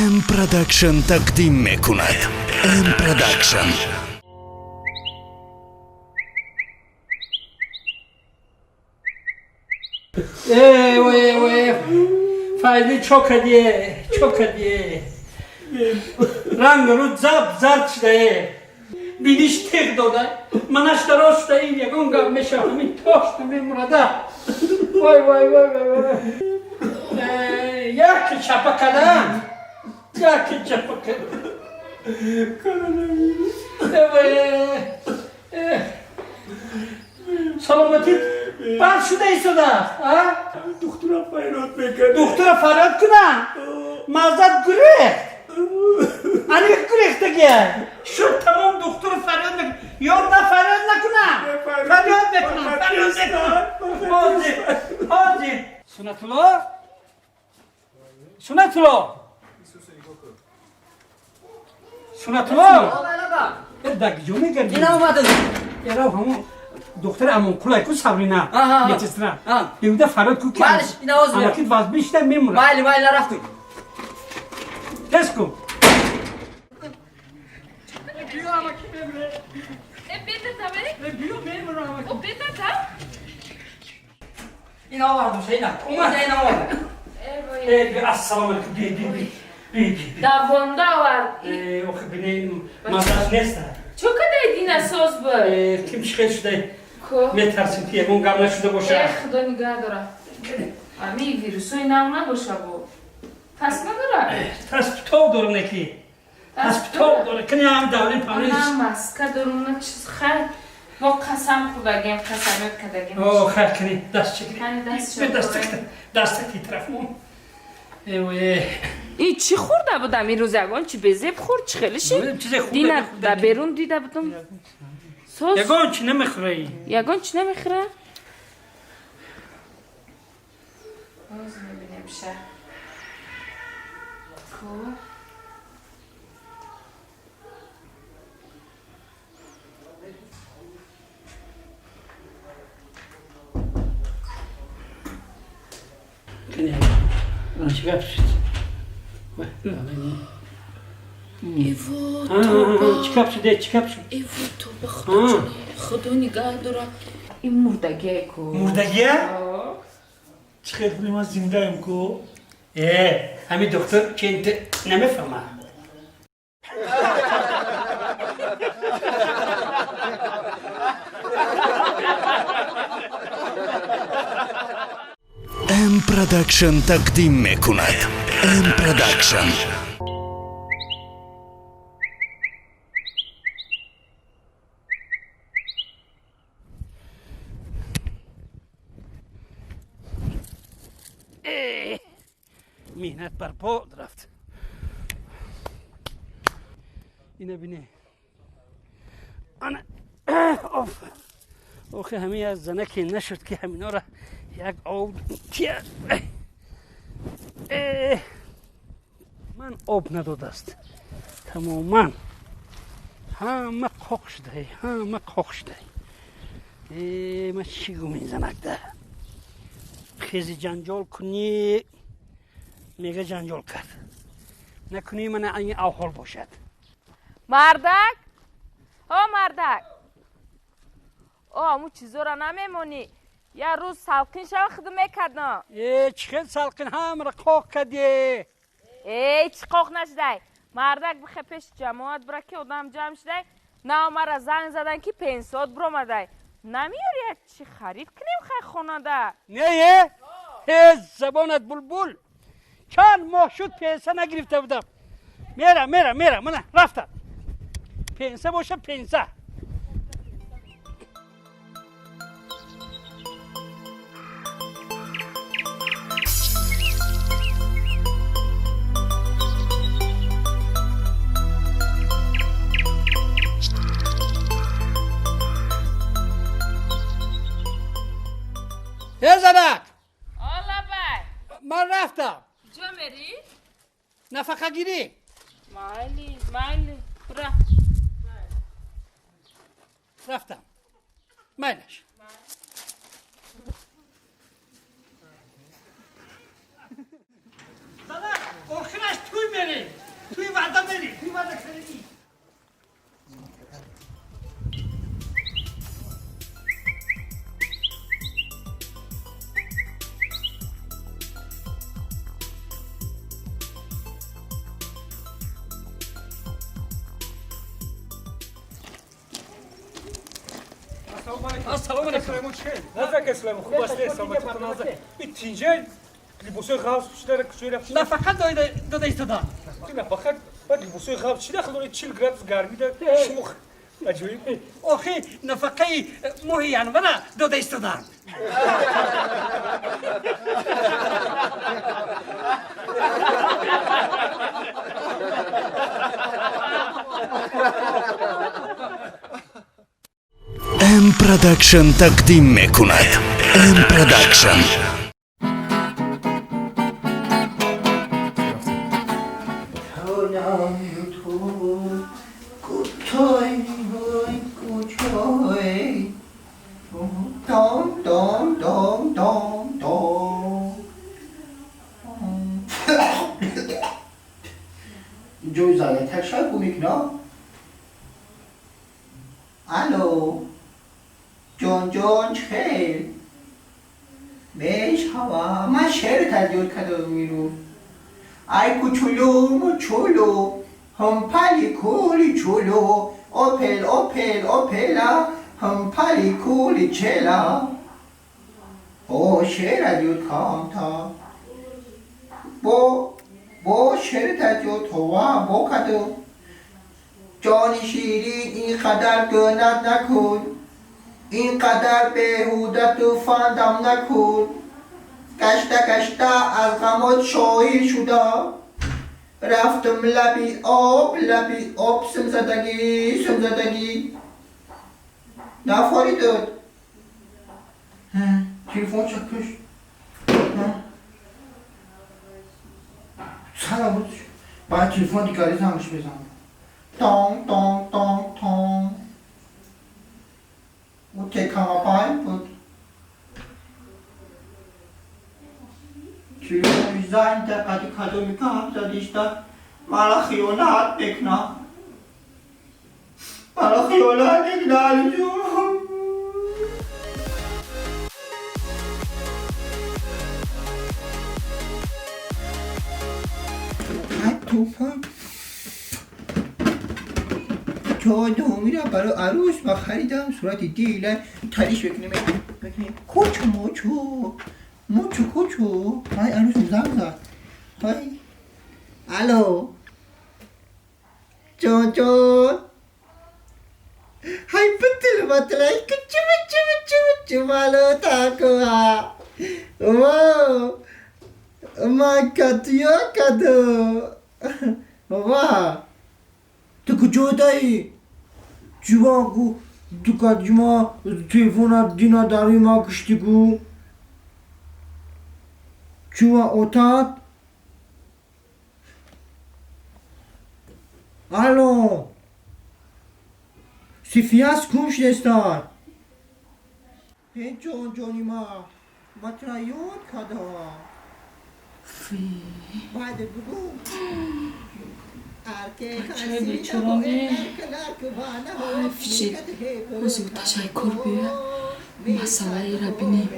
ام پروداکشن تقدیم میکند. ام پروداکشن. وای فایده چوکدیه رنگ رو زرد شده بیدیش تق داده منش درست شده این یکون گم میشه همین تاشت میمورده وای یکی چپا کدن سلامتی بر شده ایستاده دخترم فریاد میکنه. دختر فریاد کنن مازد گریخت انیق گریخت دیگه شد تمام دختر فریاد میکنن یا نه فریاد نکنن فریاد میکنن حاضر سنت الله دک جو میگردی اینا اومده یرا همون دختر امون کلای کو سابرینا یتسترا آه. بیوده فراد کو معلش اینا آز میاد اما واز بیشتر میمونه بله رفتیم تست کن اینا آوردم اینا آورد السلام علیکم بی Davonda var. اوخه بینیم مازاش نیست Çok da yine söz bu. kim çıkıyor şurada Ko. metersin diye bunun gamla şurada boşa Khuda nigah dora. Ami virusu inamna boşa bu. Tasma dora. Taspitov dorunaki Taspitov dorun kini am davrin panis Ana maska doruna chiz khay. Mo qasam khudagim qasamyot kadagim. o kini dast çekil Hani dast ben dast tarafım ای چی خورده بودم این روز یگان چی بزیب خورد چی خیلی شی؟ چیز خوبه دینا در بیرون دیده بودم سوس یگان چی نمیخوری یگان چی نمیخوره؟ باز میبینیم شهر خوب چیکار شد چیکار شد ایو تو به خدا جونه خدا نگاه داره این مردگی کو مردگیه؟ چه خیلی ما زنده ایم کو همین دکتر که انت نمیفهمه ام پروداکشن تقدیم میکند. ام پروداکشن. مهنت بر پا رفت اینه بینه آنه اوخه همه از زنه که نشد که همینا را یک آب تیه من آب نداده است تماما همه قاق شده من چی گو میزنک ده خیزی جنجال کنی میگه جنجال کرد نکنی من این احوال باشد مردک مردک مو چیزو را نمیمونی یه روز سلقین شو خدمه کردن چه سلقین هم را قاق کردی چی قاق نشده مردک بخی پیش جماعت برا که آدم جمع شده نه مرا زنگ زدن که 5 ساعت برامده نمیاری چی خرید کنیم خیلی خونه ده نه زبانت بلبل چند ماه شد پیسه نگرفته بودم میرم من رفتم پیسه باشه پیسه زدک آلا بای من رفتم جا میری؟ نفقه گیری مایلی برا رفتم مایلش زدک آخرش توی بری السلام علیکم. نزدیک اسلام خوب است سلامت نزدیک. این تینجه لباسای غاز پوشیده کجای رفت؟ نه فقط داده ایستادن. نه فقط بعد لباسای غاز چی داخل 40 گراد گرمی داره شموخ عجیب. آخه نفقه موهی انوانه داده ایستادن. ام پروداکشن تقدیم میکند. ام پروداکشن. جوی زاگه تشای بومیک نه؟ الو جون خیر بیش هوا من شعر ترجمه کردم میرو ای کوچولو هم پلی کولی چولو اوپلا هم پلی کولی چلا او شعر ترجمه کام با شعر ترجمه تو با کدوم جان شیرین اینقدر گناه نکن اینقدر بهودت و فندم نکن گشته از غمات شاهی شدم رفتم لبی آب سم زدگی نفاری داد تلفن چکش سلام بود باید تلفن دیگری زنگش بزنم تong او تکاما پایین بود چیلی زن دقیقی کدو میکنم زدیشتا مرا خیانت بکنم علی جون توفم دومی را برای عروس و خریدم صورت دیله تریش بکنیم کوچو های عروس زنگ زد های الو جون های بطلای کچو مالو تاکو ها واو ما کدو واو تو کجا دایی؟ جوانگو دکت جما تلفون دینا داری ما کشتیگو جوان اوتاد الو سیفیاس کمش دستار جانی ما بطرا یاد کدا بعد بگو حافظی حضور تشکر بیا مسئله را بینیم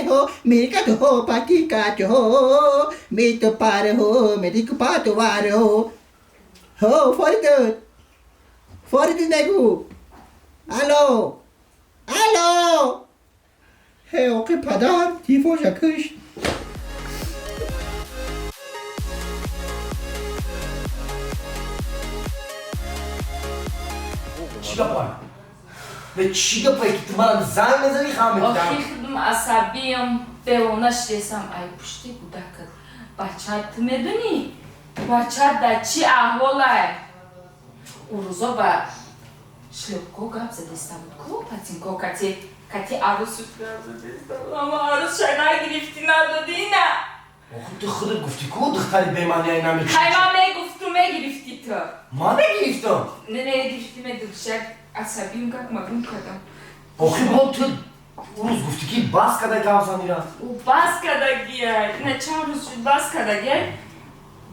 هو میرکا تو پاکی کاچو هو می تو پاره هو میری کو پاتو واره هو فریدون نگو الو هی اوکی پدر تیفو شکش چیگه پایی که تو منم زن بزنی خواهم میکنم آخی خودم عصبیم بیونش رسم ای پشتی کودکت بچت میدونی؟ بچت در چی احواله؟ او روزا با شلپکو گپ زدستم کو پتینکو کتی عروس اما عروس شای نگرفتی ندادی نه آخه تو خودت گفتی که دختری به معنی ای نمیگشتی های ما میگفتم میگرفتی تو ما نگرفتم نه نگرفتی میدونشک عصبیم که مگم کردم آخه با تو روز گفتی که باز کده که آسانی را او باز کده گیه نه چند روز شد باز کده گیه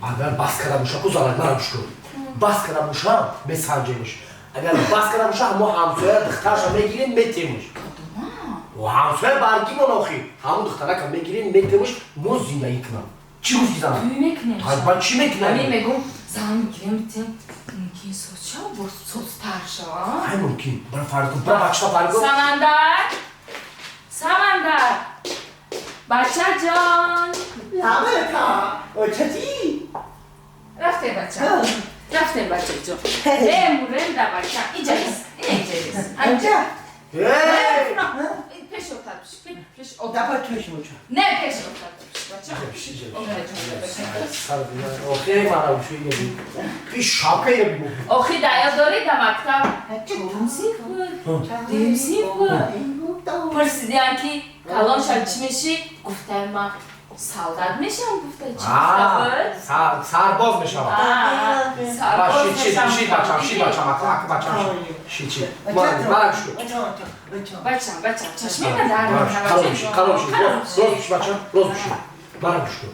اگر باز کده بوشه که زالت نرمش کن باز کده بوشه بسنجیمش اگر باز کده بوشه همه همسویه دخترش میگیرین میتیمش و همسویه برگی من آخی همون دختره که میگیرین میتیمش موز زندگی کنم چی گفتی زنم؟ توی میکنیم من چی میکنم؟ همین میگم زن میگیریم میتونیم ممکن سوچا با سوچ ترشا های ممکن برای فرگو برای بچه ها فرگو سمندر بچه جان لامتا چطی رفته بچه جان بمورن در بچه اینجا نیست اینجا پیش اتاق پیش اتاق نه پیش اتاق بچه اوکی مرا بشوی یه پیش شاکه یه بیمون اوخی دایا داری در مکتب دیمسی بود پرسیدیم که کلان شد چی میشی؟ گفته ما سالداد میشم گفته چی سرباز میشم سرباز میشم شید بچم شید مرا بچم چشمه من در کلام شید روز بشی بچم روز بشی مرا بشکو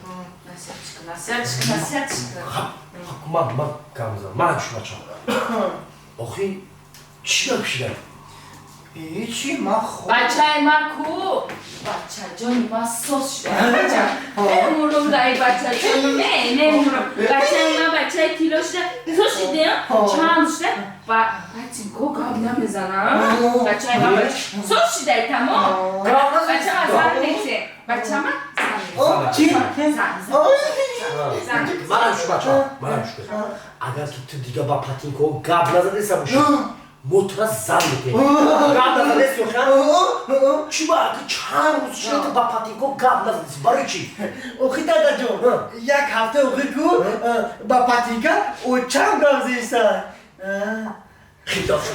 نصیحت چکن من کامزم مرا بشکو بچم آخی چی بپشیدم؟ هیچی ما خوب بچه من کو بچه جانی ما سوس شده نمورم دایی بچه جانی نمورم بچه کیلو شده سوس شده چند شده و بچه کو گاب نمیزنم بچه ما سوس شده تمام بچه ما زن نیسته بچه ما زن مرا بشکو بچم اگر تو دیگه با پاتینکو گاب نزده سموشی موتور زن میکنی گاب نزده سیوخم چی با اگه چند روز شده با پاتینکو گاب نزده سی برای چی؟ اوخی دادا جون یک هفته اوخی کو با پاتیکا او چند گام زیستن خیلی داشت